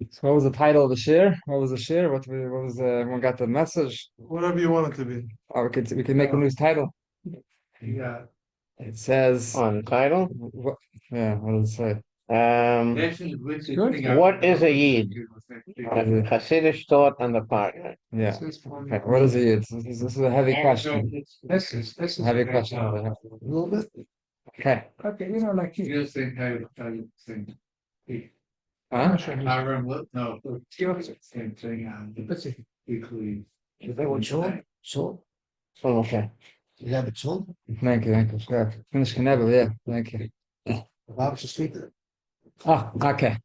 So what was the title of the share? What was the share? What was everyone got the message? Whatever you want it to be. Oh, we could make a new title. Yeah. It says On title. what? Yeah, what does it say? What is a Yid? Chassidish thought and the partner. Yeah. Okay. What is it? This is a heavy question. This is A heavy question. a little bit. Okay. Okay, like you just think how you think. Huh? I remember no, same thing. Equally. Is that what Sean? Sean? Oh, okay. You have it, Sean? Thank you. Yeah. Finish Knebel, yeah. Thank you. Bob's the speaker. Oh, okay.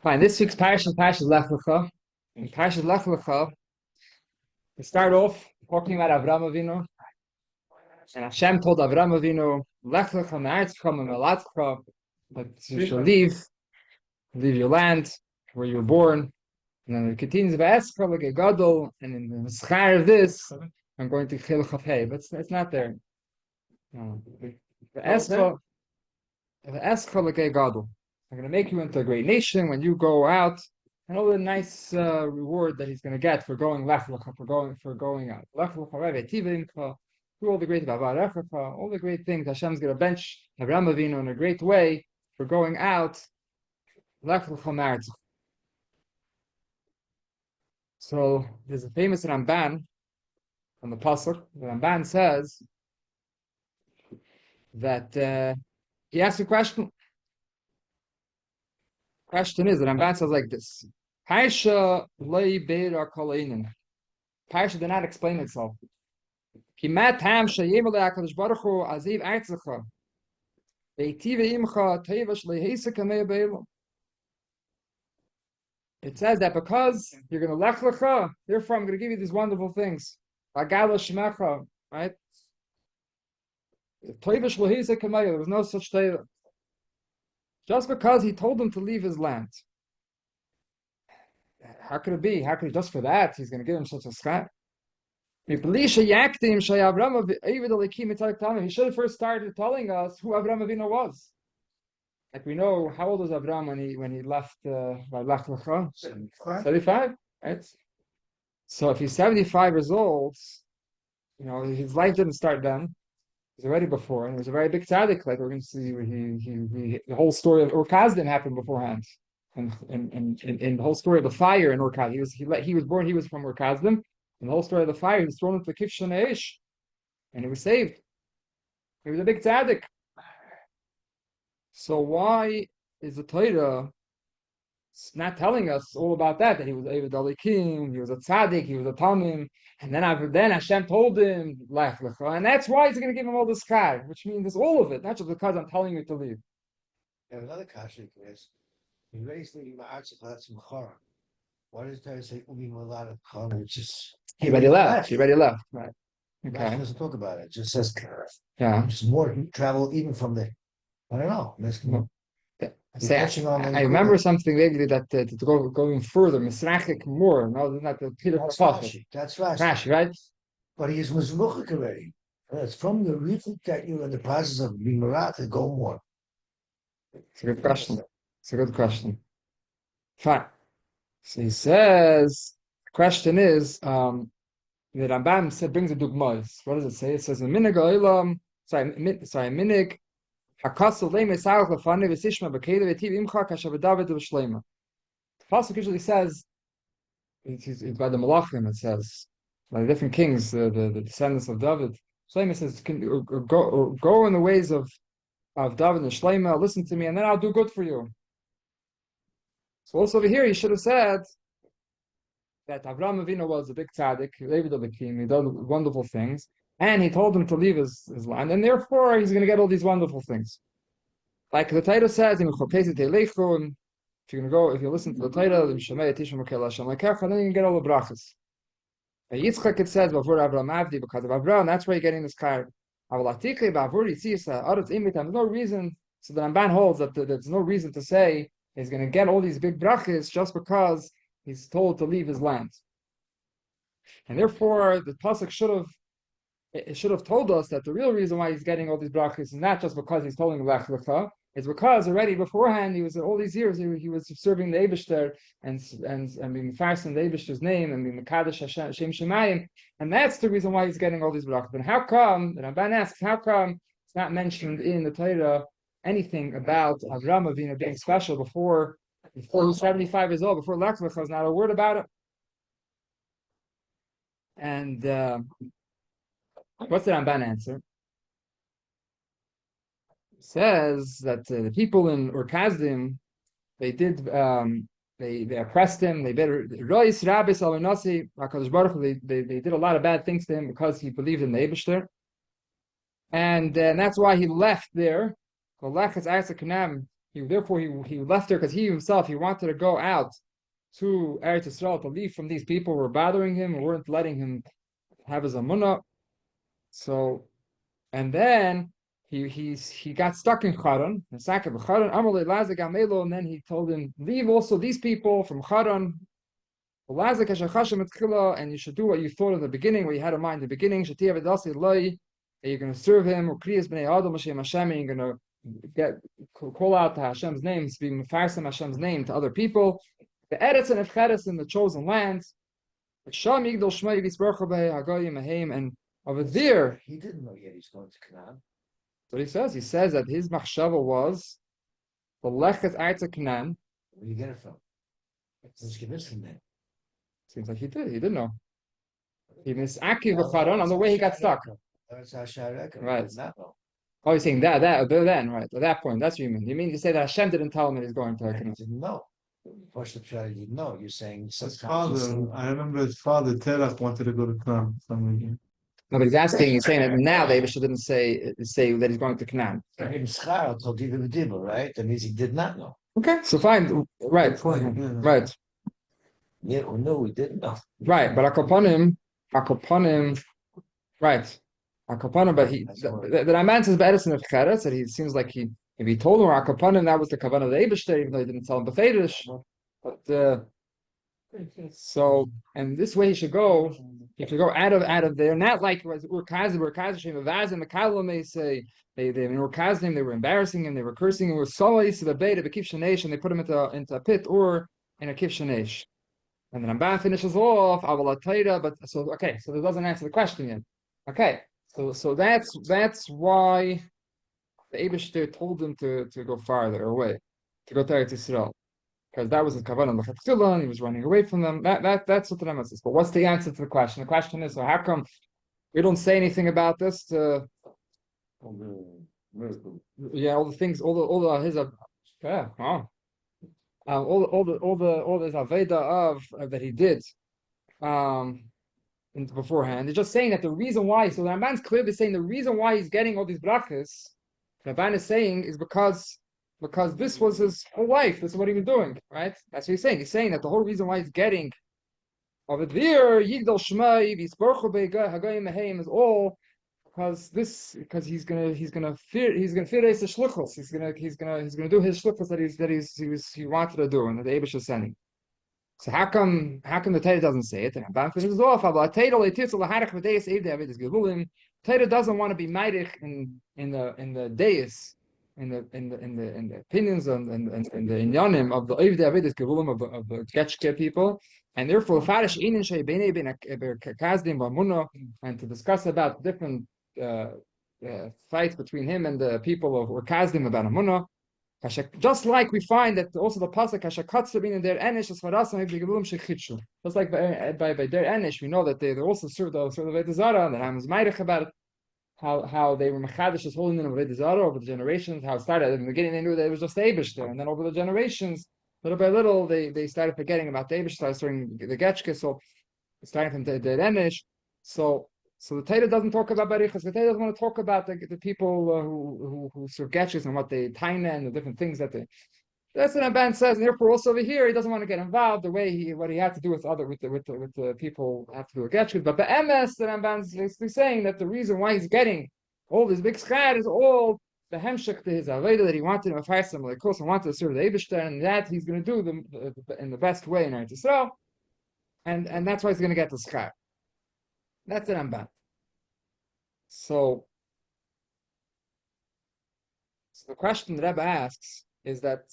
Fine. This week's Parsha Lech Lecha. In Parsha Lech Lecha, we start off talking about Avraham Avinu. And Hashem told Avraham Avinu, Lech Lecha me'aretzecha me'melatzecha, that you shall leave your land where you were born. And then it continues V'escha l'gei gadol, and in the schar of this, I'm going to kill Chof-Hey, but it's not there. No. V'escha l'gei gadol. I'm going to make you into a great nation when you go out, and all the nice reward that he's going to get for going lech lecha, for going out. Lech lecha revei tiva imcha, do all the great bavarechacha, all the great things. Hashem's going to bench Avraham Avinu in a great way for going out. Lech lecha me'aretzecha. So there's a famous Ramban on the Pasuk. The Ramban says that he asks a question. Question is, the Ramban says like this: Parsha lei beira kolainin. Parsha did not explain itself. Kimat ham sheyemel le'akadosh baruch hu aziv artzecha veitiv imcha tevash leheisa kamei be'elam. It says that because you're going to lech lecha, therefore I'm going to give you these wonderful things. Agala shemecha, right? Tevash leheisa kamei. There was no such teva. Just because he told him to leave his land. How could it be? How could he, just for that, he's going to give him such a schar? He should have first started telling us who Avraham Avinu was. Like we know, how old was Avraham when he left Lech Lecha? 75, right? So if he's 75 years old, his life didn't start then. It was already before, and it was a very big tzaddik. Like we're going to see, the whole story of Ur didn't happen beforehand, and the whole story of the fire in Ur he was born. He was from Ur and the whole story of the fire, he was thrown into the Kifshan Eish, and he was saved. He was a big tzaddik. So why is the Torah not telling us all about that? That he was Eved Alikim, he was a tzaddik, he was a tamim, and then Hashem told him Lech Lecha, and that's why he's going to give him all this schar, which means it's all of it, not just because I'm telling you to leave. And another question is, he raised the Ma'atzach that's Machara. Why does Torah say Umi Malad Chana, which is He already left. Right. Okay. It doesn't talk about it. It just says just more travel even from the I don't know. I remember something vaguely that to go going further, Misrachik more. No, not the Peter Rashi. That's Rashi, right? But he is Mizmuchik already. It's from the rethink that you're in the process of being Marat go more. It's a good question. Fine. So he says, the question is, the Rambam brings a dugmas. What does it say? It says, minig, the pasuk usually says it's by the Malachim. It says by the different kings, the descendants of David. Shlomo says, "Go in the ways of David and Shlomo. Listen to me, and then I'll do good for you." So also over here, he should have said that Avraham Avinu was a big tzaddik, he did wonderful things. And he told him to leave his land, and therefore he's going to get all these wonderful things. Like the Torah says, if you're going to go, if you listen to the Torah, then you can get all the brachas. Yitzchak, it says, because of Avraham, that's why you're getting this car. There's no reason, so the Ramban holds that there's no reason to say he's going to get all these big brachas just because he's told to leave his land. And therefore, the pasuk should have told us that the real reason why he's getting all these brachas is not just because he's telling Lech Lecha, is because already beforehand he was all these years he was serving the Eibishter and being fast in the Eibishter's name and being Mekadosh Hashem Shemayim, and that's the reason why he's getting all these brachas. But how come? The Ramban asks, how come it's not mentioned in the Torah anything about Avraham Avinu being special before he was 75 years old, before Lech Lecha? Not a word about it. And what's the Ramban answer? Says that the people in Urkazdim, they did they oppressed him. They did Rois Rabbis Al Nasi HaKadosh Baruch Hu, they did a lot of bad things to him because he believed in the Eibishter, and that's why he left there. He therefore he left there because he himself he wanted to go out to Eretz Yisrael to leave from these people who were bothering him and weren't letting him have his amunah. So, and then he got stuck in Charan, and then he told him, leave also these people from Charan, and you should do what you thought in the beginning, what you had in mind in the beginning, that you're going to serve him, and you're going to call out to Hashem's name, be mefarsim Hashem's name to other people, the Eretz and Efcheres in the chosen lands, and over there, he didn't know yet he's going to Canaan. What he says? He says that his machshava was the lechet Eretz Canaan. Where do you get it from? Who's convinced him then? Seems like he did. He didn't know. He misakiv v'charon on the way he got stuck. That's Hashem. Right. Oh, you're saying then, right? At that point, that's what you mean. You mean to say that Hashem didn't tell him that he's going to Canaan? He didn't know. First of all, he didn't know. You're saying His father, I remember his father, Terach, wanted to go to Canaan for some reason. No, but he's asking, he's saying that now the Eibishter didn't say that he's going to Canaan. Right? That means he did not know. Okay, so fine. Right. Right. Yeah, or no, he didn't know. Right, but Akoponim, right. Akoponim, but the Ramban says Be'eretz and Efcheres, that he seems like if he told him Akoponim, that was the Kavanah of the Eibishter, even though he didn't tell him Befedish. But so, and this way he should go out of there, not like Urkazim Shem Avazim, Mekalim, they say they in Urkazim they were embarrassing him, they were cursing him, were Solis to the Beit of a Kivshanesh, and they put him into a pit or in a Kivshanesh. And then Ramban finishes off, but so that doesn't answer the question yet. Okay, so that's why the Eibishter told him to go farther away, to go to Eretz Yisrael. Because that was his kavanah l'chatchila, and he was running away from them. That's what the Rambam says. But what's the answer to the question? The question is, so how come we don't say anything about this? All the things, all the his aveda of that he did beforehand. They're just saying that the reason why. So the Ramban's clearly saying the reason why he's getting all these brachas. The Ramban is saying is because this was his whole life. This is what he was doing, right? That's what he's saying. He's saying that the whole reason why he's getting over there, Yigdal Shmai, Visborchu Hagayim Meheim is all because he's gonna fear the shluchos. He's gonna do his shluchos that he wanted to do and that the Eibush is sending. So how come the Torah doesn't say it? And Ramban finishes off. Torah doesn't want to be ma'arich in the deis. In the opinions and the inyanim of the Oivdei Avedis Gevulim of the Getchke people, and therefore and to discuss about different fights between him and the people of Urkazdim about Amunah. Just like we find that also the pasuk Hashakatzabin in their Enish as Farasam Gevulim Shechitshu. Just like by their Enish, we know that they also served the Avodah Zarah, and the Ram is ma'arich about it. How they were mechadish as holy name of Avodah Zarah over the generations. How it started in the beginning, they knew that it was just the Eibishter, and then over the generations, little by little, they started forgetting about the Eibishter, starting the Getchke, so starting from the Enish. So the Torah doesn't talk about barichas. The Torah doesn't want to talk about the people who serve Getches and what they taina and the different things that they. That's what Ramban says, and therefore also over here he doesn't want to get involved the way what he had to do with the people have to do with Getchus. But MS, the Ramban is basically saying that the reason why he's getting all this big schad is all the hemshech to his aveda that he wanted to fight some like course and wanted to serve the Eibishter, and that he's going to do in the best way in Eretz Yisrael, and that's why he's going to get the schad. That's the Ramban. So So the question the Rebbe asks is that,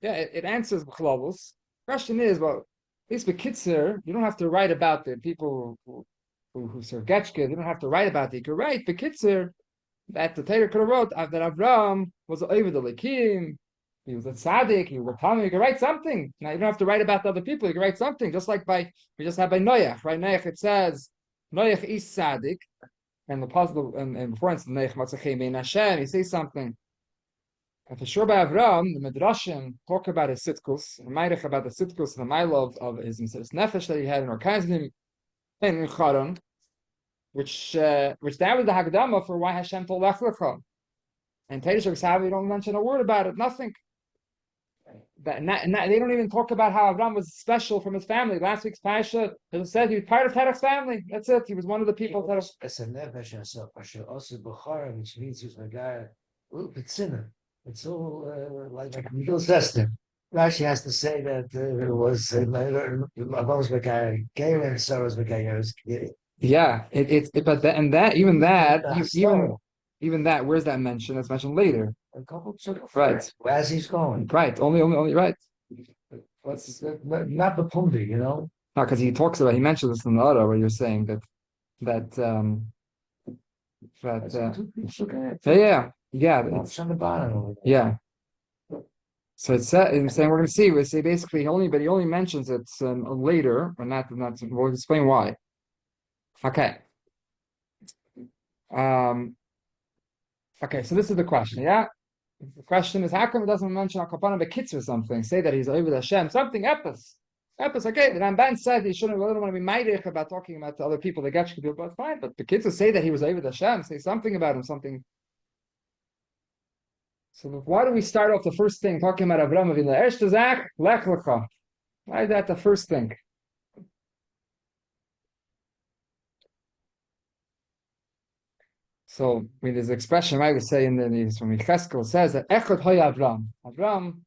it answers b'chlavos. The question is, well, at least with Kitzer, you don't have to write about the people who serve Getchke. You don't have to write about it. You can write Bekitzer that the Torah could have wrote that Avram was over the Likim. He was a tzaddik. He was Talmud. You can write something. Now you don't have to write about the other people. You can write something, just like we just have by Noach. Right, Noach it says Noach is tzaddik, and the puzzle and before instance Noach matzachim in Hashem. He says something. And for sure, by Avram, the Midrashim talk about his Sichos, Meirich about the Sichos, the mile of his nefesh that he had in Orkazim and in Charon, which that was the Hagdama for why Hashem told Lech Lecha. And Teresh Savi don't mention a word about it, nothing. They don't even talk about how Avram was special from his family. Last week's Parsha, it said he was part of Terek's family. That's it. He was one of the people that. It's a nefesh himself. Parsha also Bukhara, which means he was a guy a little bit sinner. It's all like Middle Sester. Rashi has to say that it was Avram's Begay, Geir and Sarah's Begay. Yeah, even that, where's that mentioned? That's mentioned later. A couple of right. As he's going. Right. Only right. Not the Pundi, No, because he mentions this in the other where you're saying yeah. It's on the bottom. Yeah. So it's saying we're going to see. We say basically he only mentions it later, or not. We'll explain why. Okay. Okay. So this is the question. Yeah. The question is, how come it doesn't mention Al Kapana Bekitz or something? Say that he's over the Hashem, something epis. Okay. The Ramban said he shouldn't want to be ma'irich about talking about the other people, the Getchke people, but fine. But Bekitz say that he was over the Hashem, say something about him, something. So why do we start off the first thing talking about Avram Avinu? Erste Zach, Lech Lecha. Why is that the first thing? So there's an expression I would say from Yecheskel says that Echad Hoy Avram. Avram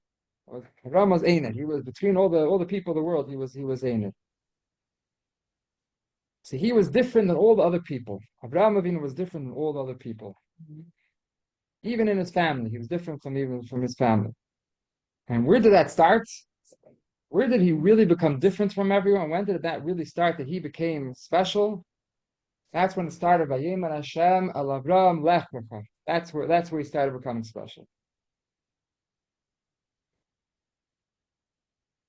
was Eined. He was between all the people of the world. He was Eined. So he was different than all the other people. Avram Avinu was different than all the other people. Even in his family, he was different from his family. And where did that start? Where did he really become different from everyone? When did that really start? That he became special? That's when it started. Vayemer Hashem al Avram lech lecha. That's where he started becoming special.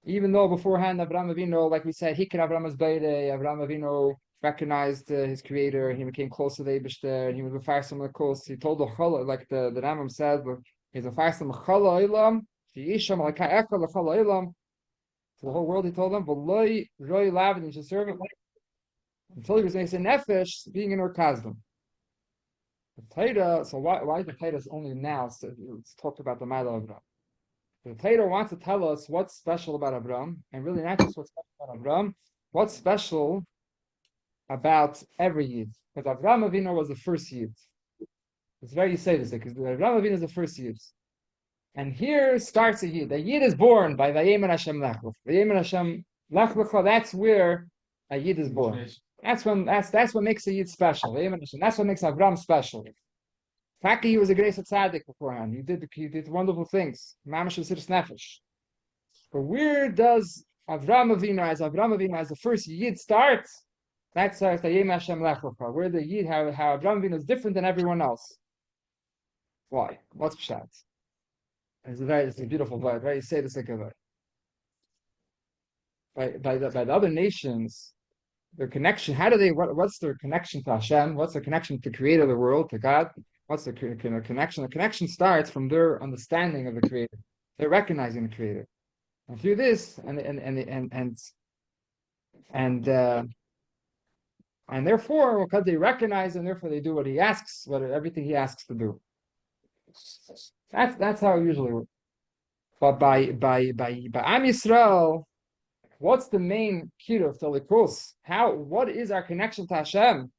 Even though beforehand Avram Avinu, like we said, he could Avram Beide, Avram Avinu recognized his creator, he became close to the Eibishter, and he was a farsam of course. He told the Chala, like the Rambam said, he's a farsam Chala Ilam, Yisham Alkai Echa Lechala Ilam. To the whole world, he told them, V'loi Roi Lavin, you should serve him until he was going to say Nefesh, being in Orkazdim. The Torah, so why is the Torah only now? So it's talked about the Ma'ala of Avram. The Torah wants to tell us what's special about Avram, and really not just what's special about Avram, what's special about every Yid. Because Avram Avinu was the first Yid. It's very Yisraelis, because Avram Avinu is the first Yid. And here starts a Yid. A Yid is born by Vayemer Hashem Lech Lecha. Vayemer Hashem Lech Lecha, that's where a Yid is born. That's what makes a Yid special. That's what makes Avram special. Fakir, he was a great tzaddik beforehand. He did wonderful things. Mamash Sichos nefesh. But where does Avram Avinu as the first Yid start? That starts Vayemer Hashem Lech Lecha. Where the Yid, how Avram Avinu is different than everyone else. Why? What's pshat? It's a beautiful word. Right? You say this like a word. By the other nations, their connection. What's their connection to Hashem? What's their connection to the Creator of the world, to God? What's the connection? The connection starts from their understanding of the Creator. They're recognizing the Creator, and through this, and therefore, because they recognize, and therefore they do what He asks, everything He asks to do. That's how it usually works. But by Am Yisrael, what's the main key of Likkutei? What is our connection to Hashem?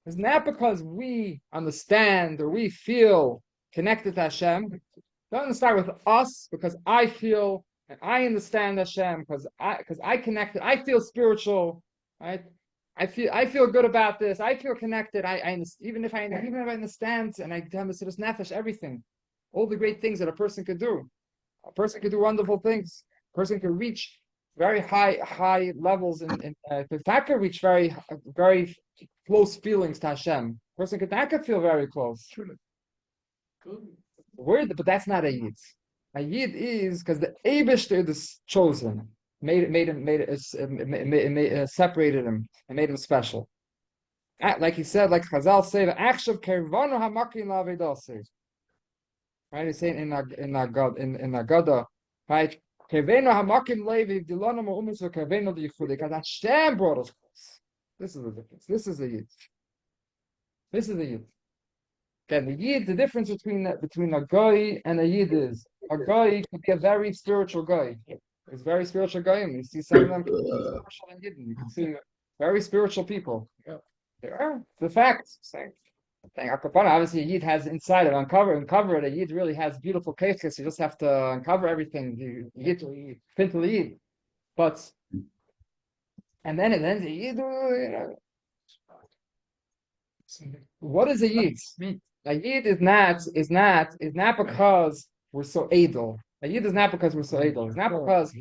It's not because we understand or we feel connected to Hashem. It doesn't start with us because I feel and I understand Hashem because I connected. I feel spiritual, right? I feel good about this. I feel connected. Even if I understand and I have a Sichos nefesh, everything. all the great things that a person could do. A person could do wonderful things. A person could reach very high levels the fact could reach very close feelings to Hashem. A person could feel very close. But that's not a yid. A yid is because the Eibishter is chosen, separated him and made him special. Like he said, like Chazal say, the akshav kervanu hamakin lavedase. Right, he's saying in Agada, right? Kervenu hamakim levi dilonu ma'umis v'kervenu diyichudi. Because Hashem brought us close. This is the difference. This is the yid. This is the yid. Again, the yid, the difference between a guy and a yid is a guy could be a very spiritual guy. He's a very spiritual guy, and you see some of them spiritual and yidden. You can see very spiritual people. Yeah. There are the facts. Obviously, a yid has inside it, uncover it. A yid really has beautiful cases. You just have to uncover everything. Pintle yid, but and then the yid. What is a yid? A yid is not because we're so idle. A yid is not because we're so idle. It's not because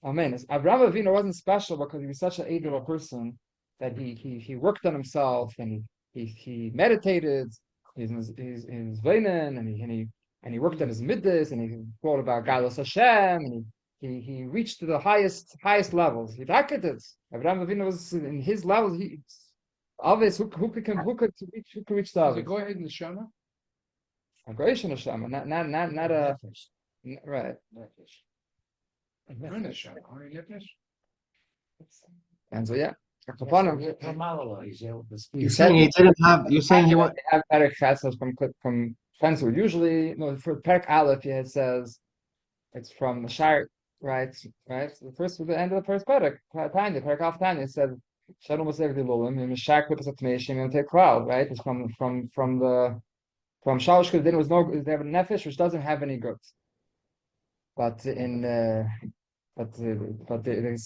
Amen. Avraham Avinu wasn't special because he was such an idle person that he worked on himself and he meditated. He's Vainen and he worked on his middas and he thought about Galus Hashem and he reached to the highest levels. He raked it. Avraham Avinu was in his levels. Obvious, who could reach the others? Go ahead in the Shama. A goyish in the Shama, not a right. And so yeah, You're saying he didn't have. You're saying he was. Have Perek Chassidishe from friends who usually for Perek Aleph it says it's from the Shire, right. The end of the first Perek Tanya Perek Aleph Tanya said. Shalom Aseh Dilulim, and Mishak Klippus Atmeshim, and take cloud, right? It's from Shalosh because then they have a nefesh which doesn't have any goods. But this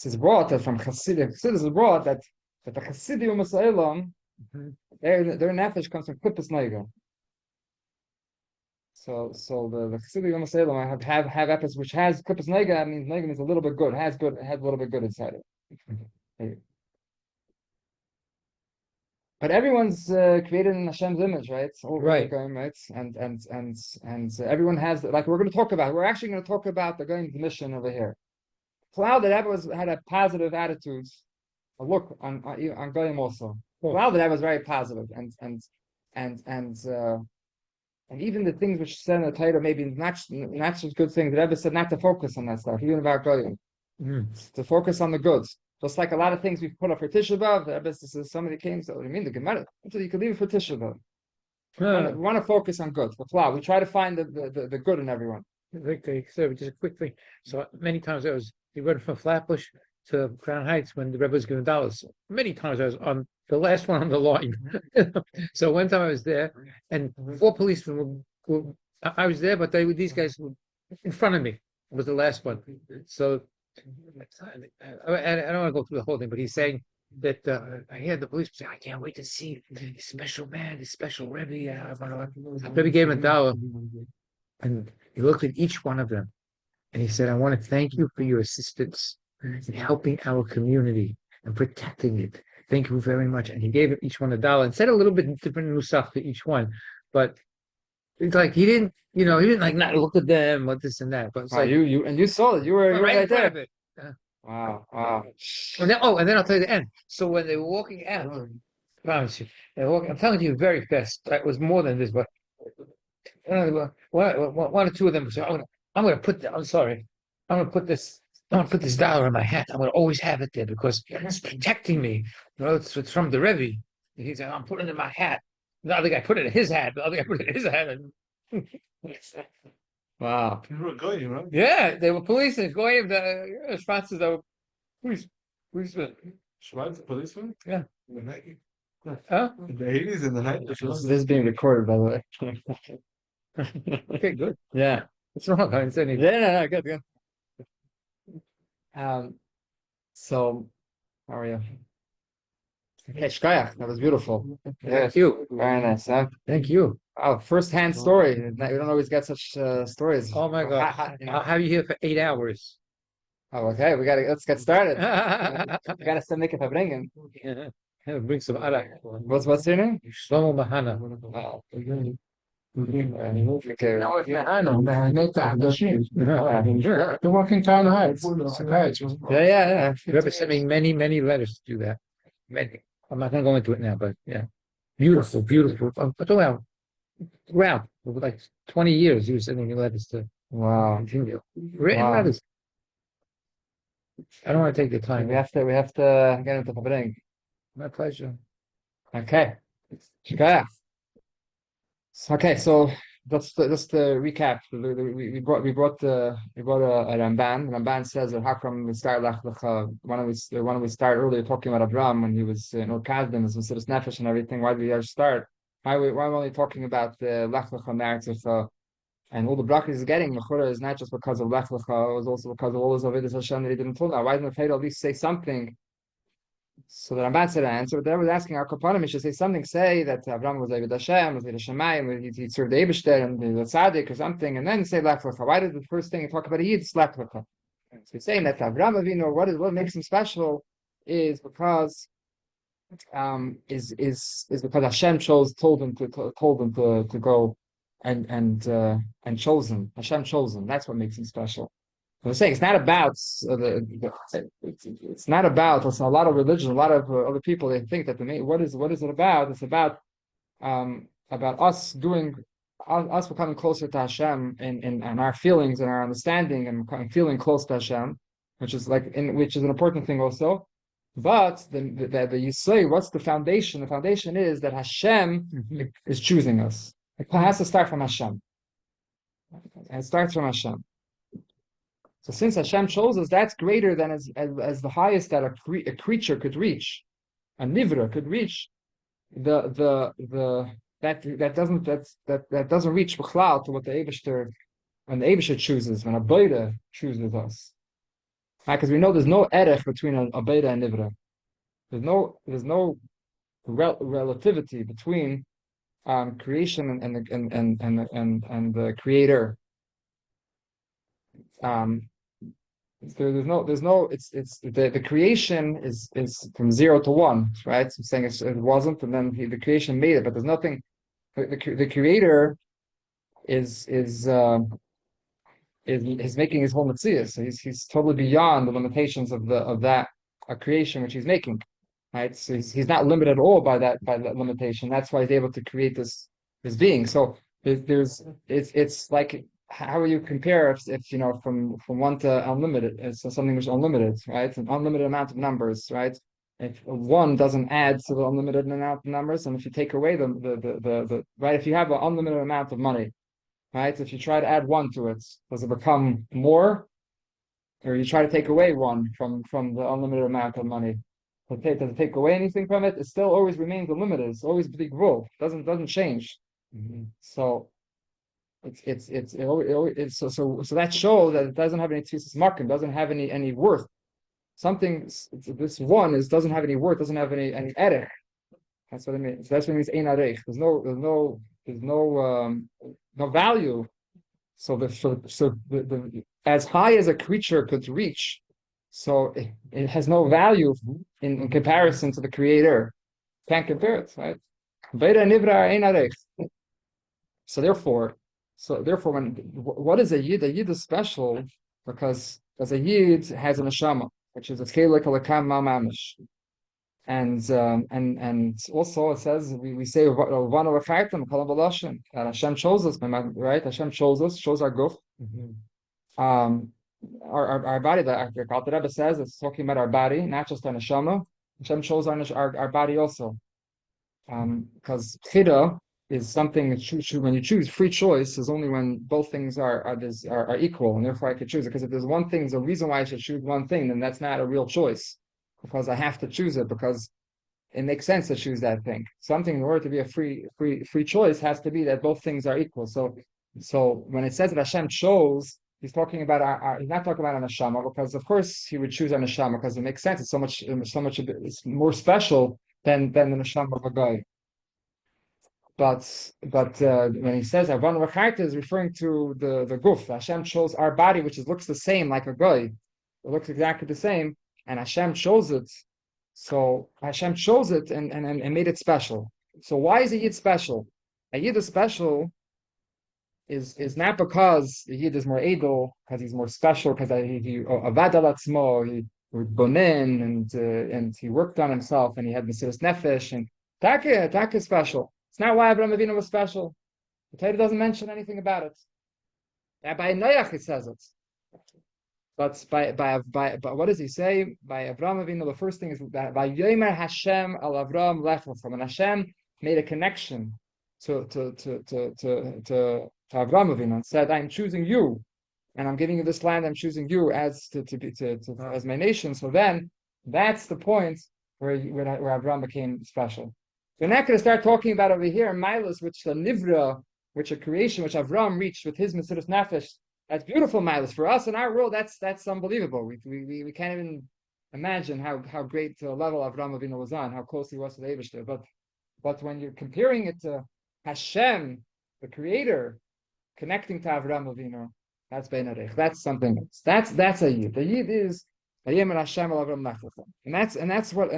is brought that from Chassidus is brought that the Chassidim Masailam, their nefesh comes from Klippus Neiga. So the Chassidim Masailam have episodes which has Klippus Neiga. Means Neiga means a little bit good, has a little bit good inside it. But everyone's created in Hashem's image, right? Right. And everyone has, like we're going to talk about. We're actually going to talk about the Goyim's mission over here. Cloud that ever had a positive attitude. A look on Goyim also. Cloud that ever was very positive, and even the things which said in the title maybe not such good things. The Rebbe said not to focus on that stuff, even about Goyim, to focus on the goods. Just like a lot of things we put up for Tisha B'Av, the Rebbe says somebody came, so what do you mean the Gemara? So you could leave it for Tisha B'Av. We want to focus on good. For Cloud, we try to find the good in everyone. Okay, so just a quick thing. So many times he went from Flatbush to Crown Heights when the Rebbe was giving dollars. Many times I was on the last one on the line. So one time I was there, and 4 policemen I was there, but these guys were in front of me. It was the last one. So I don't want to go through the whole thing, but he's saying that I hear the police say, "I can't wait to see this special man, this special Rebbe." Rebbe gave him $1, and he looked at each one of them, and he said, "I want to thank you for your assistance in helping our community and protecting it. Thank you very much." And he gave each one $1 and said a little bit different nusach for each one, but it's like he didn't like not look at them or this and that. But it's like you saw it. You were right there. Of it. Wow. And then I'll tell you the end. So when they were walking out, I promise you, I'm telling you very fast. That was more than this, but one or two of them said, I'm going to put put this $1 in my hat. I'm going to always have it there because it's protecting me. It's from the Rebbe. He said, I'm putting it in my hat. The other guy put it in his hat. The other guy put it in his hat. Wow. You were going, right? Yeah, they were policemen. Going the Schwarzes are policemen. Schwarz policeman? Yeah. In the 90s. Huh? In the 80s and the 90s. This is being recorded, by the way. Okay, good. Yeah. What's wrong? I didn't say anything. No, good. So, how are you? Okay, shkoyach, that was beautiful. Thank you. Very nice, huh? Thank you. Oh, first-hand story. We don't always get such stories. Oh my God. I'll have you here for 8 hours. Oh, okay, let's get started. We gotta still make it bringen. Bring some arak. What's your name? Shlomo Mahana. Wow. The working town heights. Psychiatrist. Yeah. Rebbe sent me many, many letters to do that. Many. I'm not going to go into it now, but yeah. Beautiful, beautiful. But around for like 20 years, he was sending me letters to Wow. continue. Written Wow. letters. I don't want to take the time. We have to get into the bring. My pleasure. Okay. Shkoyach. Okay, so just to recap. We brought a Ramban. Ramban says that how come we start Lech Lecha? Why don't we start earlier talking about Abraham when he was in Orkazdim, his Mesiras Nefesh and everything? Why do we start? Why are we only talking about the Lech Lecha narrative? And all the brachas he's getting, Mechura, is not just because of Lech Lecha, it was also because of all those Avodas Hashem that he didn't pull out. Why didn't the Torah at least say something? So the Ramban said an answer, but they were asking our Kapanim, he should say something, say that Abraham was David Hashem, was David Shemayim, he served the Eibishter and the Tzaddik or something, and then say Lech Lecha. Why did the first thing you talk about a Yid is Lech Lecha? So he's saying that Abraham Avinu, what makes him special is because because Hashem told him to go and chose him. Hashem chose him. That's what makes him special. I'm saying it's not about it's not about. Listen, a lot of religion, a lot of other people, they think that what is it about? It's about us us becoming closer to Hashem in our feelings and our understanding and feeling close to Hashem, which is which is an important thing also. But you say, what's the foundation? The foundation is that Hashem is choosing us. It has to start from Hashem. And it starts from Hashem. So since Hashem chose us, that's greater than as the highest that a creature could reach, a nivra could reach. That doesn't reach b'chlal to what the Eibishter, when the Eibishter chooses, when a Beda chooses us. Because we know there's no erech between a Beda and nivra. There's no relativity between creation and the creator. It's the creation is from 0 to 1, right? So saying it wasn't, and then the creation made it, but there's nothing. The creator is making his whole mitzvah. So he's totally beyond the limitations of that creation which he's making, right? So he's not limited at all by that limitation. That's why he's able to create this being. So it's like, how will you compare if from 1 to unlimited? It's something which is unlimited, right? An unlimited amount of numbers, right? If 1 doesn't add to the unlimited amount of numbers, and if you take away the right, if you have an unlimited amount of money, right? If you try to add 1 to it, does it become more? Or you try to take away 1 from the unlimited amount of money? Does it take away anything from it? It still always remains unlimited. It's always big rule. Doesn't change. So so that shows that it doesn't have any tzitzis marking, doesn't have any worth. Something this 1 doesn't have any worth, doesn't have any erech. That's what it means. That's what it means. Ein arech. There's no value. So the as high as a creature could reach, so it has no value in comparison to the Creator. Can't compare it, right? Beta nivra ein arech. So therefore, what is a yid? A yid is special because as a yid has an neshama, which is a chelik alakam mamish, and also it says we say one of a factor that Hashem chose us, right? Hashem chose our guf, our body. The Alter Rebbe says it's talking about our body, not just our neshama. Hashem chose our body also, because chida is something that when you choose free choice is only when both things are equal, and therefore I could choose it. Because if there's one thing, there's a reason why I should choose one thing, then that's not a real choice, because I have to choose it because it makes sense to choose that thing. Something in order to be a free choice has to be that both things are equal. So when it says that Hashem chose, he's talking about he's not talking about an neshama, because of course he would choose an neshama because it makes sense. It's so much it's more special than the neshama of a guy. But when he says Avon Rechayta is referring to the guf. Hashem chose our body, which looks the same like a guy. It looks exactly the same, and Hashem chose it. So Hashem chose it and made it special. So why is a yid special? A yid is special is not because the yid is more edel, because he's more special, because he avad al atzmo, he bonin, and he worked on himself, and he had mesiras nefesh, and taka is special. It's not why Abraham Avinu was special. The Torah doesn't mention anything about it. By Noach it says it. But by what does he say? By Abraham Avinu, the first thing is that by Yomer Hashem al Avram lech lecha. When Hashem made a connection to Abraham Avinu and said, "I'm choosing you, and I'm giving you this land. I'm choosing you as as my nation." So then, that's the point where Abraham became special. We're not going to start talking about over here milas, which the nivra, which a creation, which Avram reached with his mesiras nefesh. That's beautiful milas for us in our world. That's unbelievable. We can't even imagine how great the level Avram Avinu was on, how close he was to the Eibishter. But when you're comparing it to Hashem, the Creator, connecting to Avram Avinu, that's bein arech. That's something else. That's a yid. The yid is and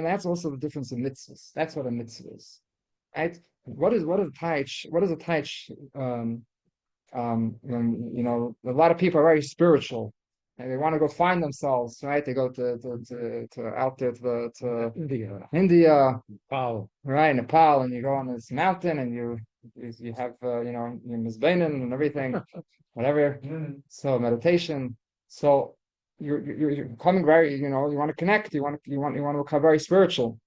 that's also the difference in mitzvahs. That's what a mitzvah is, right? What is a taich? What is a taich? When, a lot of people are very spiritual, and they want to go find themselves, right? They go to out there to India, Nepal, right? Nepal, and you go on this mountain, and you have your mizbenin and everything, whatever. So meditation. So you're becoming very, you want to connect, you want to become very spiritual,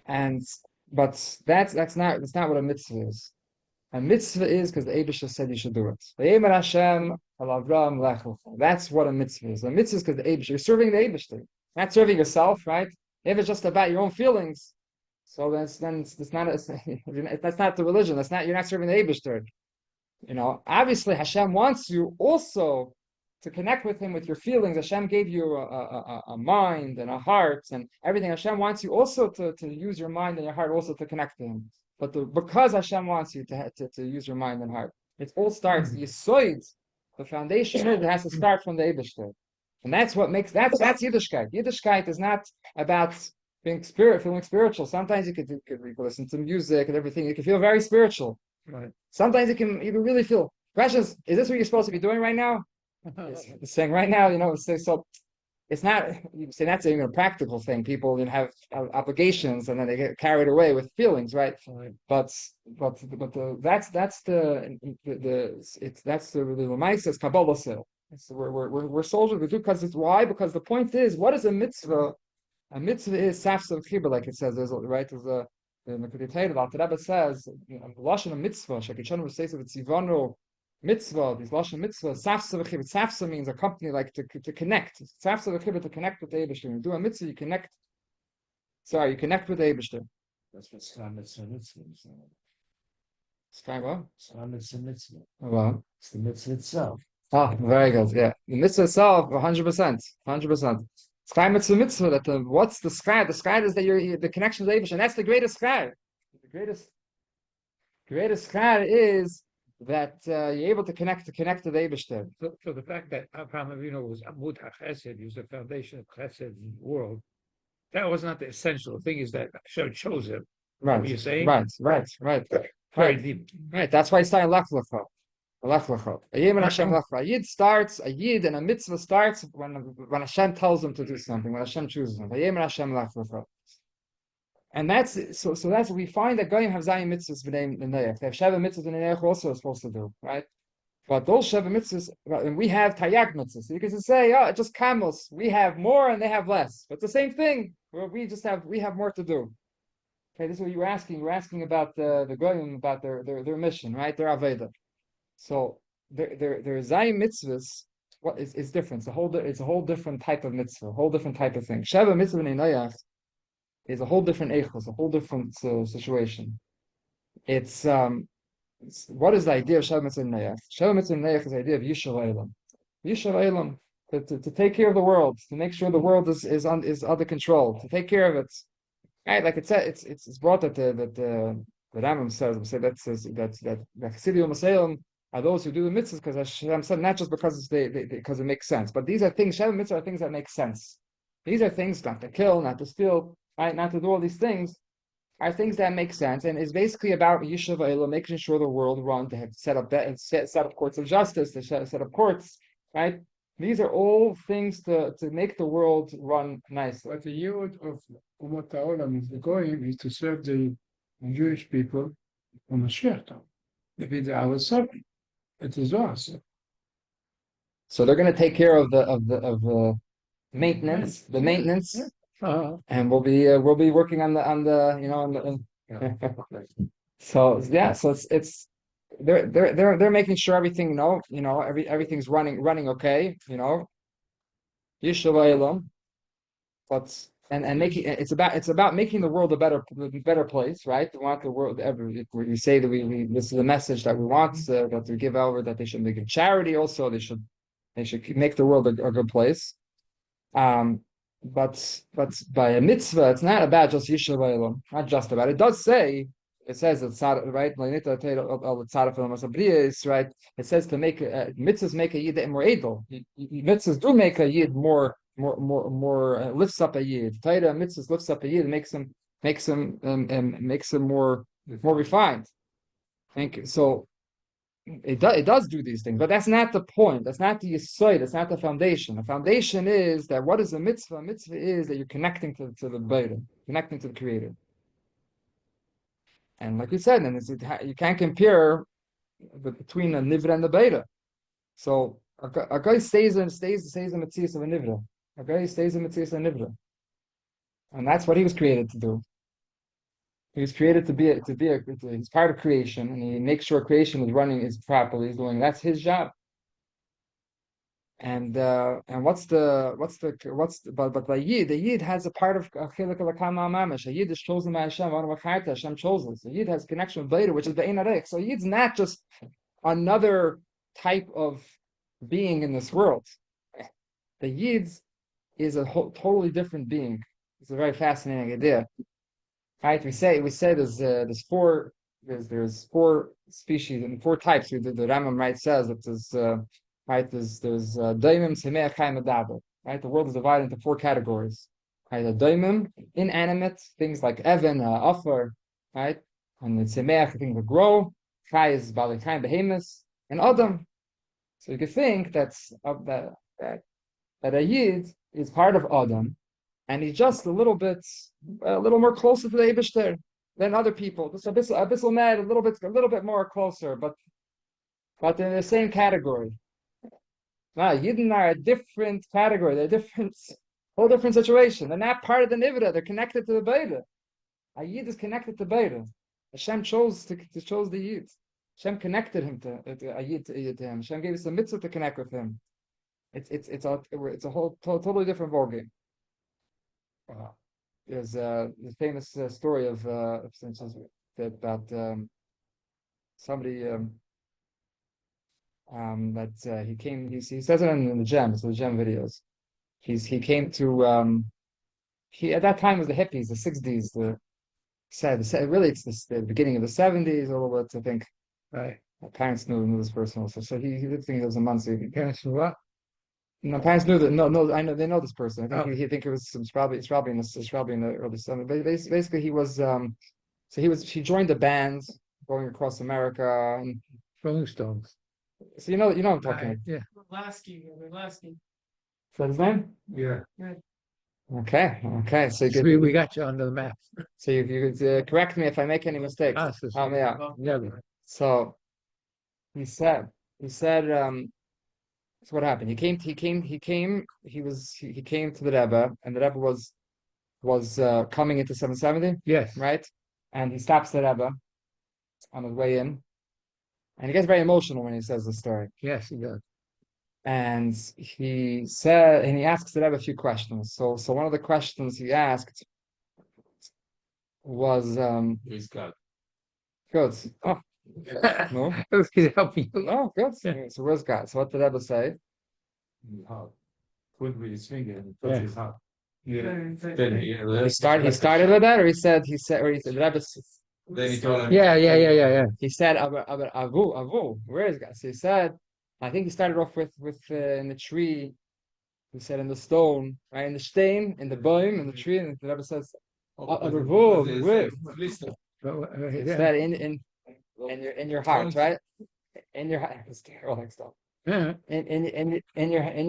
but that's not what a mitzvah is. A mitzvah is because the Eibishter said you should do it. V'yemer Hashem al Avram lech lecha. That's what a mitzvah is. A mitzvah is because the Eibishter, you're serving the Eibishter, not serving yourself, right? If it's just about your own feelings, so that's not the religion. You're not serving the Eibishter. Obviously Hashem wants you also to connect with him with your feelings. Hashem gave you a mind and a heart and everything. Hashem wants you also to use your mind and your heart also to connect to him. But because Hashem wants you to use your mind and heart, it all starts. The foundation it has to start from the Eibishter, and that's what makes that's Yiddishkeit. Yiddishkeit is not about feeling spiritual. Sometimes you could listen to music and everything. You can feel very spiritual. right? Sometimes you can really feel. Questions: is this what you're supposed to be doing right now? It's saying right now, so it's not. You say that's even a practical thing. People have obligations, and then they get carried away with feelings, right? Right. But that's the Lemaisa Kabbalah sale. We're soldiers. We do because it's why? Because the point is, what is a mitzvah? A mitzvah is safsav chibur, like it says. There's the Likkutei. The Alter Rebbe says, lashon a mitzvah. Shekichonu says of tzivanu. Mitzvah, these lashon mitzvah, safsa v'chibur. Safsa means a company like to connect. Safsa v'chibur, to connect with the Eibishter. When you do a mitzvah, you connect. You connect with the Eibishter. That's what Schar Mitzvah is. Schar what? Schar Mitzvah. Well, It's the mitzvah itself. Very good. Yeah, the mitzvah itself, 100%, 100%. Schar mitzvah. That what's the schar? The schar is that you're the connection with the Eibishter, and that's the greatest schar. The greatest schar is that you're able to connect to the Eibishter. So the fact that Abraham Avinu was Amud HaChesed, he was the foundation of Chesed in the world, that was not the essential. The thing is that Hashem chose him. Right. What you're saying? Right. Very deep. Right. That's why he's saying Lech Lecha. Lech Lecha. A Yid starts, a Yid and a mitzvah starts when Hashem tells him to do something, when Hashem chooses him. And that's so that's we find that Goyim have Zayin mitzvahs b'nei Neach. They have Sheva mitzvahs b'nei Neach also are supposed to do, right? But those Sheva mitzvahs, and we have Tayag mitzvahs. So you can just say, it just camels. We have more and they have less. But it's the same thing. Where we have more to do. Okay, this is what you were asking. You were asking about the Goyim, about their mission, right? Their Aveda. So their Zayin mitzvahs, what is different. It's a whole different type of mitzvah, a whole different type of thing. Sheva mitzvah b'nei Neach is a whole different echos, a whole different situation. It's what is the idea of Sheva Mitzvah Neach? Sheva Mitzvah Neach is the idea of Yishuv Eilam, to take care of the world, to make sure the world is under control, to take care of it. right? Like it said, it's brought that the Rambam says that Chassidim Masayim are those who do the mitzvahs because Hashem said, not just because because it makes sense, but these are things. Shem mitzvah are things that make sense. These are things not to kill, not to steal, right? Not to do all these things. Are things that make sense, and is basically about Yishuv Elah, making sure the world runs, to have set up courts of justice, to set up courts, right? These are all things to make the world run nicely. But the yod of Umot HaOlam is the Goyim is to serve the Jewish people on the Mashiach. If it's our servant, it is us. So they're going to take care of the maintenance, and we'll be working on the so yeah, so it's they're making sure everything everything's running okay, Yishuv Elam, but and making it's about making the world a better place, right? We want the world we say that we this is the message that we want that we give over, that they should make a charity also, they should make the world a good place. But by a mitzvah, it's not about just Yishuv Elam, not just about it. It does say, it says it's right. Right. It says to make mitzvahs make a yid more edel. Mitzvahs do make a yid more lifts up a yid. Torah mitzvahs lifts up a yid, makes him more refined. Thank you. So it does do these things, but that's not the point. That's not the yesod. That's not the foundation. The foundation is that what is a mitzvah? A mitzvah is that you're connecting to the Beit, connecting to the Creator. And like we said, and you can't compare between a nivra and the Beit. So a guy stays in Metzias of a nivra. A guy stays in Metzias of a nivra, and that's what he was created to do. He was created to be he's part of creation, and he makes sure creation is properly. He's doing that's his job. And but by Yid, the Yid has a part of Chiluk Lakama Mamash. A Yid is chosen by Hashem. Hashem chose us. The Yid has connection with Beta, which is the Ein Arech. So Yid's not just another type of being in this world. The Yid is a totally different being. It's a very fascinating idea. Right, we say there's four species and 4 types. The Rambam says that there's daimim, semeach, chayim, adaber. Right, the world is divided into 4 categories. Right, the daimim, inanimate things like evan, offer, right, and the semeach, things that grow. Chay is balei behemoths, and adam. So you could think that a yid is part of adam. And he's just a little more closer to the Eibishter than other people. Just a bit mad, a little bit more closer, but in the same category. Now, Yidden are a different category. They're whole different situation. They're not part of the Nivra. They're connected to the Beida. A Yid is connected to Beida. Hashem chose the Yid. Hashem connected him to a Yid to him. Hashem gave us a mitzvah to connect with him. It's a whole totally different ballgame. There's a famous story of about somebody that he came. He says it in the Gem. It's the Gem videos. He came to he at that time was the hippies, the 60s. Really it's the beginning of the 70s, a little bit. I think. Right. My parents knew this person also. So he did think it was a month. Parents knew what? My parents knew that. No, I know they know this person. I think he think it's probably in the early 70s. But basically, he joined the band going across America and Rolling Stones. So you know what I'm talking about. Yeah. Lasky. Is that his name? Yeah. Okay. So we got you under the map. So you could correct me if I make any mistakes. Yeah. So he said. So what happened? He came to the Rebbe, and the Rebbe was coming into 770. Yes. Right? And he stops the Rebbe on his way in. And he gets very emotional when he says the story. Yes, he does. And he asks the Rebbe a few questions. So one of the questions he asked was He's got. good. Oh. No? He's helping you. Oh, good. Yeah. So where's God? So what did the Rebbe say? Put with his finger and touch his heart. He started with that, or the Rebbe. Then he told him. Yeah. He said, Avu, where is God? So he said, I think he started off with in the tree. He said in the stone, right, in the stain, in the boim, in the tree, and the Rebbe says, Avu, where? He said in your heart, right? In your heart, it's rolling stuff. In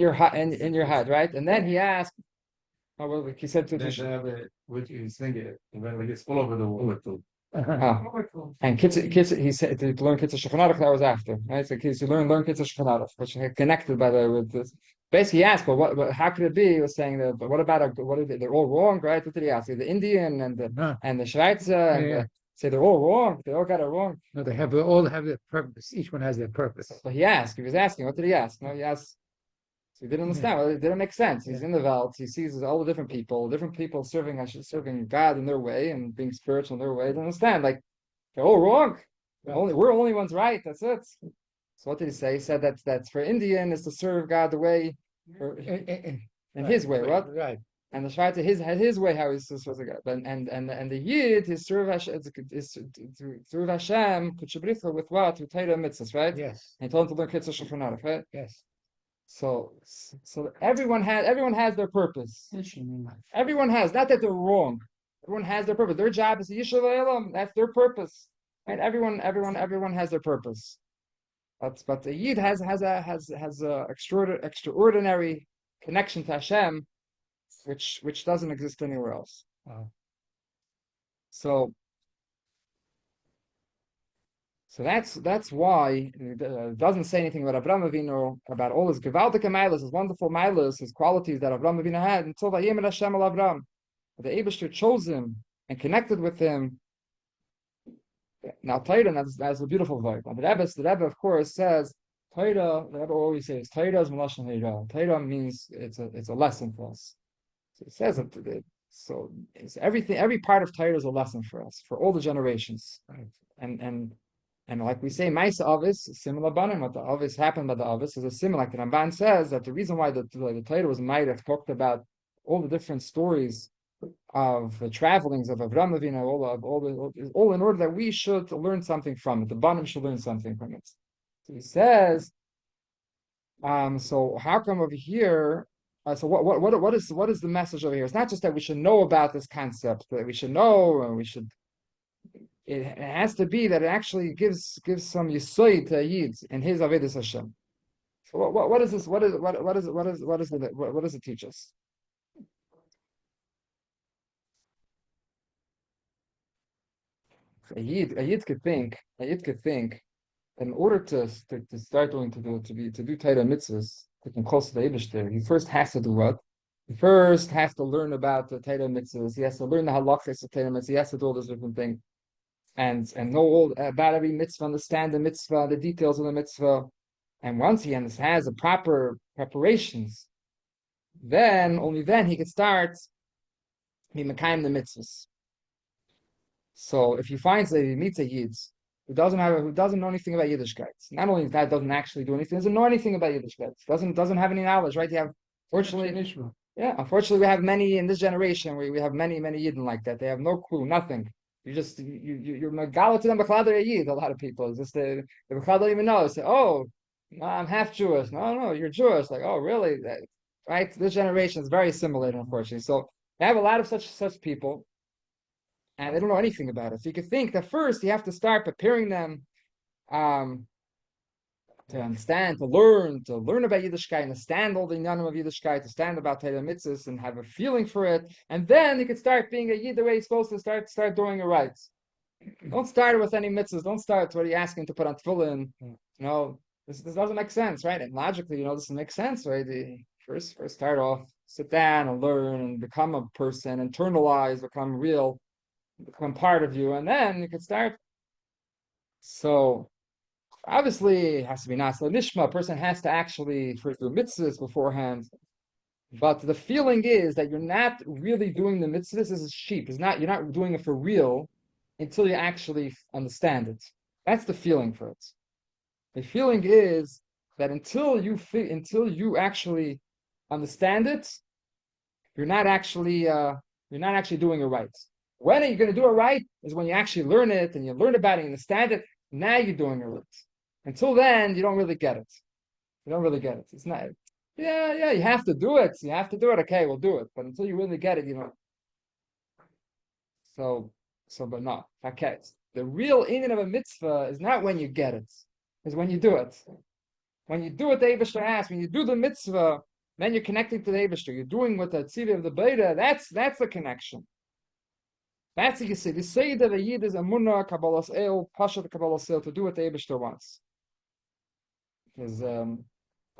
your heart, right? And then he asked, he said to Which is thinking, when it's all over the world too. and kids, he said to learn kids Shulchan Aruch, that was after, right? So kids, you learn kids Shulchan Aruch, which are connected by the with this. Basically, he asked, but how could it be? He was saying that, but what about what is it? They're all wrong, right? What did he ask? The Indian and the Schweizer say they're all wrong. They all got it wrong. No, they all have their purpose. Each one has their purpose. So he was asking, what did he ask? No, he asked. So he didn't understand. Well, it didn't make sense. He's in the Welt. He sees all the different people serving God in their way and being spiritual in their way. He didn't understand. Like, they're all wrong. We're only ones right. That's it. So what did he say? He said that's for Indian is to serve God the way, in his way. What? Right. And the Shvaita his way how he's supposed to go. And the Yid his serve Hashem is to serve Hashem with what? With Torah mitzvahs, right? Yes. And he told him to learn Kitzur Shulchan Aruch, right? Yes. So everyone has their purpose. Everyone has, not that they're wrong. Everyone has their purpose. Their job is Yishuv Elam. That's their purpose. Right? Everyone has their purpose. But the Yid has a extraordinary connection to Hashem, which doesn't exist anywhere else. Wow. So that's why it doesn't say anything about Avraham Avinu, about all his gewaltige milas, his wonderful milas, his qualities that Avraham Avinu had, until Vayemer Hashem al Avram. The Eibishter chose him and connected with him. Now Torah, that's a beautiful word. The Rebbe of course says Torah. The Rebbe always says Torah is Melashon Torah. Torah means it's a lesson for us. So it says it. So it's everything. Every part of Torah is a lesson for us, for all the generations. Right. And like we say, Maisa Avis, similar banim, what the Avis happened by the Avis is a similar. Like the Ramban says that the reason why the Torah was Mairach talked about all the different stories of the travelings of Avraham Avinu, all in order that we should learn something from it. The banim should learn something from it. So he says, so how come over here? So what is the message over here? It's not just that we should know about this concept, that we should know and we should. It has to be that it actually gives some yisoid to Yid in his avodas Hashem. So what is this? What does it teach us? A Yid could think in order to start doing to do Torah mitzvahs, to come close to the Eibishter, he first has to do what? He first has to learn about the Torah mitzvahs. He has to learn the halachas of Torah mitzvahs. He has to do all those different things. And know all about every mitzvah, understand the mitzvah, the details of the mitzvah. And once he has the proper preparations, only then he can start mekayim the mitzvahs. So if he finds that he meets a Yid who doesn't know anything about Yiddishkeit, not only that doesn't actually do anything, doesn't know anything about Yiddishkeit, doesn't have any knowledge, right? Unfortunately, we have many in this generation. We have many Yidden like that. They have no clue, nothing. You're megala to them b'chlad Yid. A lot of people just the b'chlad don't even know. They say, "Oh, no, I'm half Jewish." No, you're Jewish. Like, oh, really? Right? This generation is very assimilated, unfortunately. So they have a lot of such people, and they don't know anything about it. So you could think that first you have to start preparing them to understand, to learn about Yiddishkeit, understand all the inyanim of Yiddishkeit, to understand about Torah mitzvahs and have a feeling for it, and then you can start being a Yid the way he's supposed to start doing it right. Don't start with any mitzvahs. Don't start what you're asking to put on tefillin. This doesn't make sense, right? And logically, this makes sense, right? First start off, sit down and learn and become a person, internalize, become real, become part of you, and then you can start. So obviously, it has to be nasla nishma. A person has to actually first do mitzvahs beforehand. But the feeling is that you're not really doing the mitzvahs as a sheep. You're not doing it for real until you actually understand it. That's the feeling for it. The feeling is that until you actually understand it, you're not actually doing it right. When are you going to do it right? Is when you actually learn it and you learn about it and understand it. Now you're doing it right. Until then, you don't really get it. You don't really get it. It's not. Yeah. You have to do it. You have to do it. Okay, we'll do it. But until you really get it, you know. But no. Okay. The real inyan of a mitzvah is not when you get it. Is when you do it. When you do what the Eibishter asks, when you do the mitzvah, then you're connecting to the Eibishter. You're doing what the tzivah of the Beta. That's the connection. That's what you say. The Seder of a Yid is Amunah, Kabbalas El, Pasha the Kabbalas El, to do what the Eibishter wants. Because Adam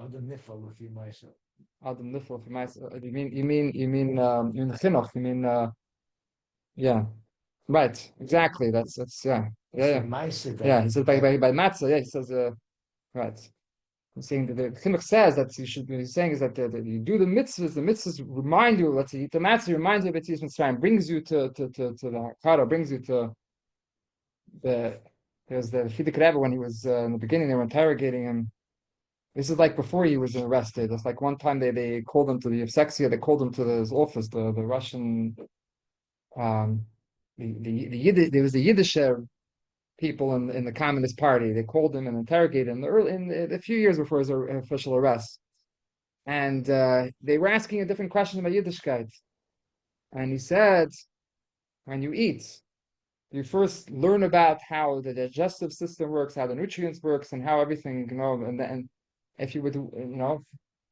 Nifal, if you might say. Adam Nifal, if you might say. You mean Chinuch. You mean yeah. Right. Exactly. That's yeah. Yeah. Yeah. He says by matzah. Yeah. He says right. I'm saying that the Chinuch says that you should be saying is that you do the mitzvahs remind you, let's say, the matzah reminds you of Yetzias Mitzrayim, brings you to the Hakara, brings you to there's the Fidik Rebbe when he was in the beginning, they were interrogating him. This is like before he was arrested. It's like one time they called him to the Yevseksia, they called him to his office, the Russian, there was the Yiddish people in the Communist Party. They called him and interrogated him in a few years before his official arrest, and they were asking a different question about Yiddishkeit. And he said, when you eat, you first learn about how the digestive system works, how the nutrients works, and how everything, and then if you would,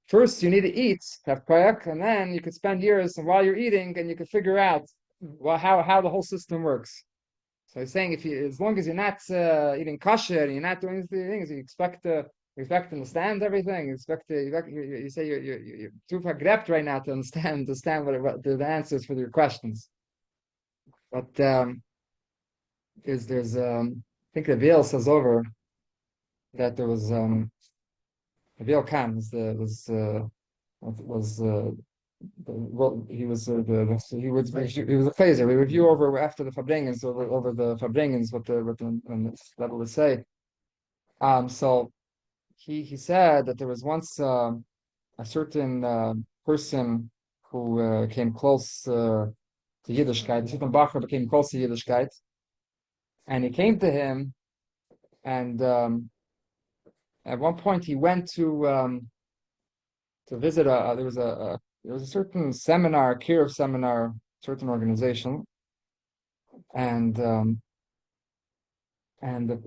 first you need to eat, have Perek, and then you could spend years, and while you're eating, and you could figure out how the whole system works. So he's saying, as long as you're not eating kosher and you're not doing these things, you expect to understand everything. You say you're too grept right now to understand what the answers for your questions. But there's I think the Veil says over that there was the Veil comes he was a phaser. We review over after the Fabrengens over the Fabrengens what the level would say. So he said that there was once a certain person who came close to Yiddishkeit. A certain Bacher became close to Yiddishkeit, and he came to him, and at one point he went to visit there was a certain seminar, Kirov seminar, certain organization, and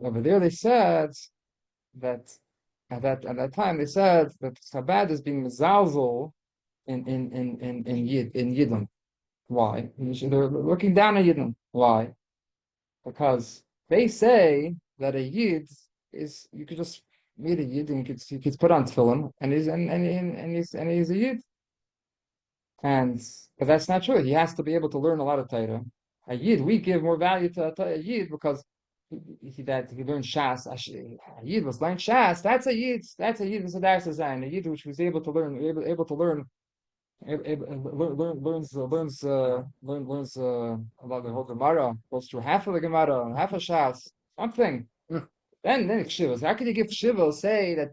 over there they said that at that time they said that Chabad is being mezalzel in Yidden. Why? They're looking down at Yidden. Why? Because they say that a Yid is, you could just meet a Yid and you could put on tefillin and he's a Yid. But that's not true. He has to be able to learn a lot of Torah. A Yid, we give more value to a Yid because he learned Shas. A Yid was learned Shas. That's a Yid. That's a Yid. It's a design. A Yid which was able to learn learns about the whole Gemara, goes through half of the Gemara, half of Shas, something. Then Shivas. How could you give Shivas say that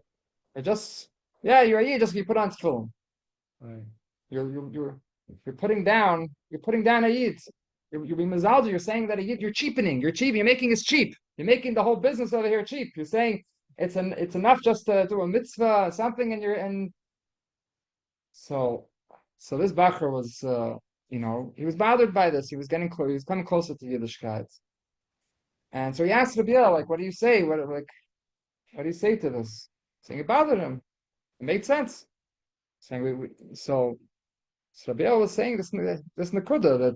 you're a Yid, just you put on tefillin? Right. You're putting down a Yid. You're being mezalzel. You're saying that a Yid, you're cheapening. You're making it cheap. You're making the whole business over here cheap. You're saying it's enough just to do a mitzvah, something, and so this Bacher was he was bothered by this. He was getting close. He was coming closer to Yiddishkeit, and so he asked Rabbi, like, what do you say? What do you say to this? Saying it bothered him. It made sense. Saying so Rabbi was saying this nekuda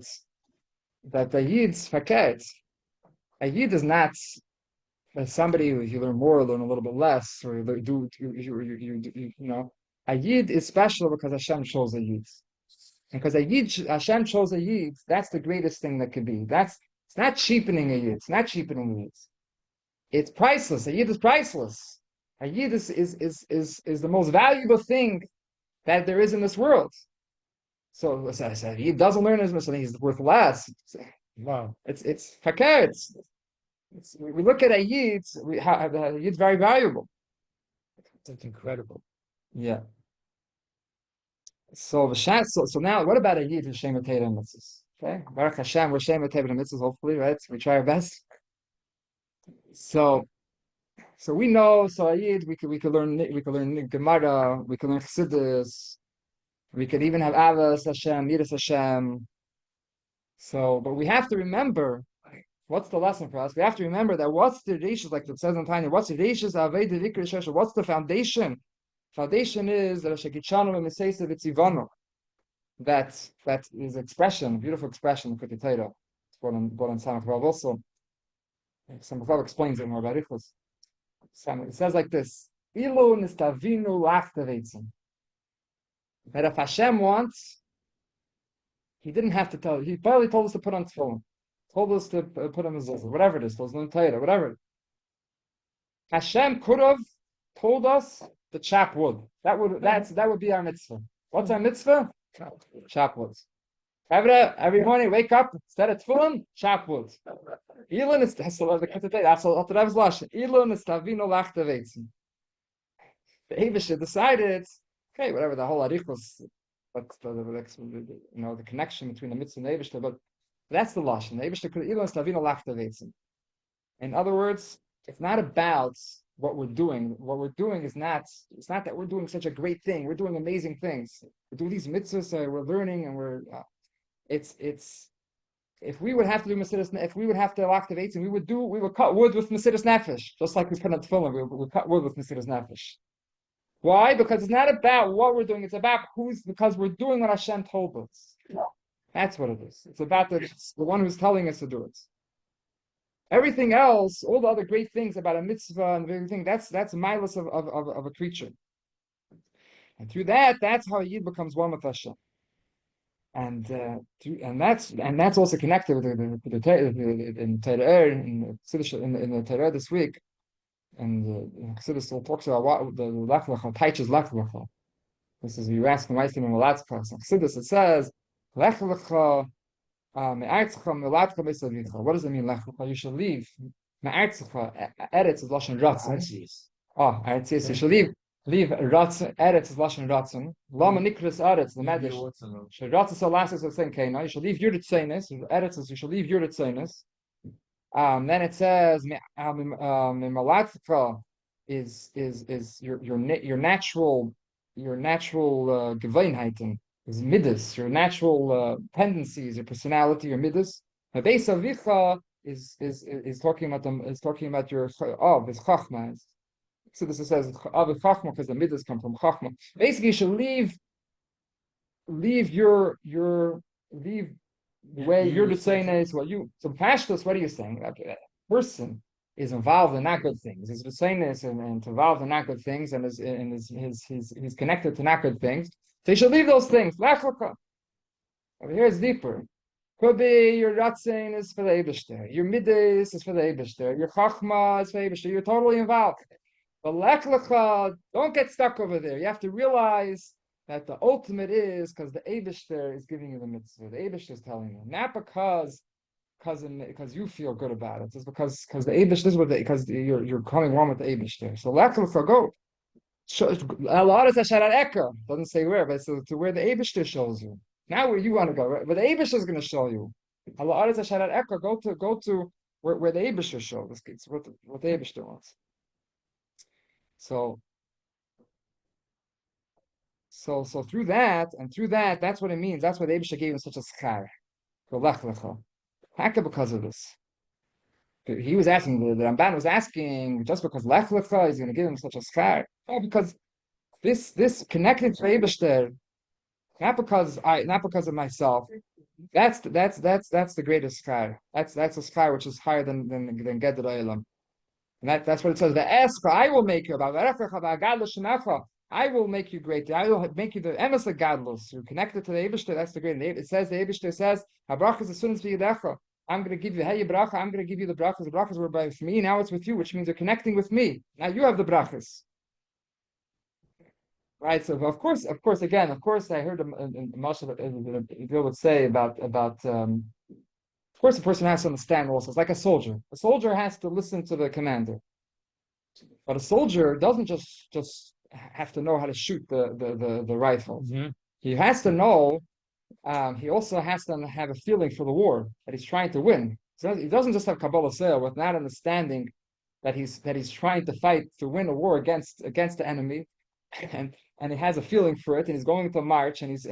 that a Yid's faket. A Yid is not somebody who you learn more, learn a little bit less, or A Yid is special because Hashem chose a Yid. And because Hashem chose a Yid, that's the greatest thing that could be. It's not cheapening a Yid. It's not cheapening a Yid. It's priceless. A Yid is priceless. A Yid is the most valuable thing that there is in this world. So a Yid doesn't learn as much, so he's worth less. Wow. It's fakir. We look at a Yid, a Yid's very valuable. That's incredible. Yeah. So now, what about a yid who's shema teda mitzvahs? Okay, Baruch Hashem, we're shema teda mitzvahs. Hopefully, right? We try our best. So we know. So a yid, we could learn Gemara, we could learn Chassidus, we could even have Avos Hashem, Yiras Hashem. So, but we have to remember. What's the lesson for us? We have to remember that what's the reishis, like it says in Tanya, what's the reishis, what's the foundation? Foundation is that that is expression, beautiful expression, Likkutei Torah. It's brought in Samach Vav also. Samach Vav explains it more about Sichos. It says like this: Ilu nistavinu lachtevetzim. That if Hashem wants, He didn't have to tell. He barely told us to put on tefillin. Told us to put on mezuzah, whatever it is, told us on Torah, whatever. Hashem could have told us to chop wood. That would be our mitzvah. What's our mitzvah? Chop wood. Every morning, wake up, instead of tefillin, chop wood. Elon is that's the Rebbe's lashon. Elon is tavino lachtevetzim. The Eivisher decided, okay, whatever the whole arichos, but the connection between the mitzvah and the Eivisher, but that's the lashon. The Eivisher could Elon is tavino lachtevetzim. In other words, it's not about what we're doing. What we're doing is not. It's not that we're doing such a great thing. We're doing amazing things. We're doing these mitzvahs. We're learning, and we're. It's. If we would have to do Mesiras, if we would have to lock the weights, and we would cut wood with Mesiras Nefesh, just like we put on tefillin. We would cut wood with Mesiras Nefesh. Why? Because it's not about what we're doing. It's about because we're doing what Hashem told us. That's what it is. It's about the one who's telling us to do it. Everything else, all the other great things about a mitzvah and everything, that's milus of a creature. And through that's how a yid becomes one with Hashem. And that's also connected with the Chassidishe in the Perek this week. And Chassidus talks about what the Lech Lecha, Taich's Lech Lecha. This is you ask why in Malat's class. Chassidus it says Lech Lecha. What does it mean? You should leave. Eretz is lashon ratzon. Eretz. You should leave ratzon. Eretz is lashon ratzon. Lama nikras eretz. The medish. Ratzon so last is saying okay. You should leave your tzeinis. Eretz is you should leave your tzeinis. Then it says mimalatcha is your natural geveinheiten. Is midas, your natural tendencies, your personality, your midas. Beis avicha is talking about your is chachma. So this says av is chachma because the midas come from chachma. Basically, you should leave the way you're the saying is what you. So pashtus, what are you saying? That person is involved in not good things. He's the saying this and involved in not good things, and he's connected to not good things. So you should leave those things. Over here it's deeper. Could be your ratzin is for the Eibishter. Your midas is for the Eibishter. Your chachma is for the Eibishter. You're totally involved. But lech lecha, don't get stuck over there. You have to realize that the ultimate is because the Eibishter is giving you the mitzvah. The Eibishter is telling you, not because you feel good about it. It's because the Eibishter is because you're coming one with the Eibishter. So lech lecha, go. A lot of Tasharat Eka doesn't say where, but it's to where the Eibishter shows you. Now where you want to go, right? But the Eibishter is going to show you. A lot of Tasharat Eka go to where the Eibishter shows. It's what the Eibishter wants. So through that, that's what it means. That's why the Eibishter gave him such a schar. Because of this. He was asking, the Ramban was asking, just because Lech Lecha is going to give him such a schar. Oh, because this connected to Eibishter, not because of myself. That's the greatest schar. That's a schar which is higher than Gedr Olam. And that's what it says. The Escha, I will make you I will make you great. I will make you the emes of gadlus. You're connected to the Eibishter. That's the great. It says the Eibishter says, "Habrachas as soon as v'yidecha." I'm going to give you hey bracha. I'm going to give you the brachas. The brachas were by me. Now it's with you, which means you're connecting with me. Now you have the brachas, right? So of course, I heard Moshe would say about. Of course, the person has to understand also. It's like a soldier. A soldier has to listen to the commander, but a soldier doesn't just have to know how to shoot the rifle. Mm-hmm. he has to know. He also has to have a feeling for the war that he's trying to win. So he doesn't just have Kabbalah Sale with not understanding that he's trying to fight to win a war against the enemy, and he has a feeling for it, and he's going to march, and his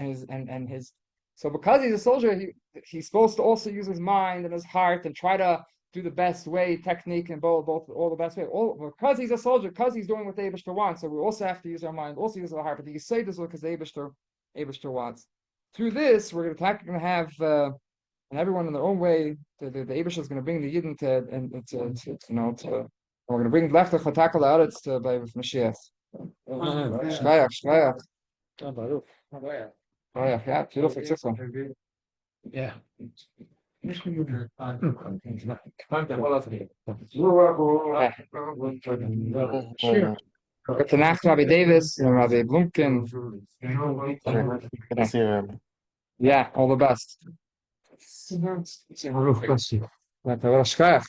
so because he's a soldier, he's supposed to also use his mind and his heart and try to do the best way, technique, and both all the best way. All because he's a soldier, because he's doing what the Eibishter wants. So we also have to use our mind, also use our heart. But you say this because the Eibishter wants. Through this, we're going to have and everyone in their own way. The Eibishter is going to bring the Yidden to we're going to bring Lech Lecha Tackle out. It's to by Mashiach. Shkayach, Shkayach. Oh yeah, beautiful tzitza. Yeah. Good night, Rabbi Davis and Rabbi Blumkin. Yeah, all the best. Shkayach.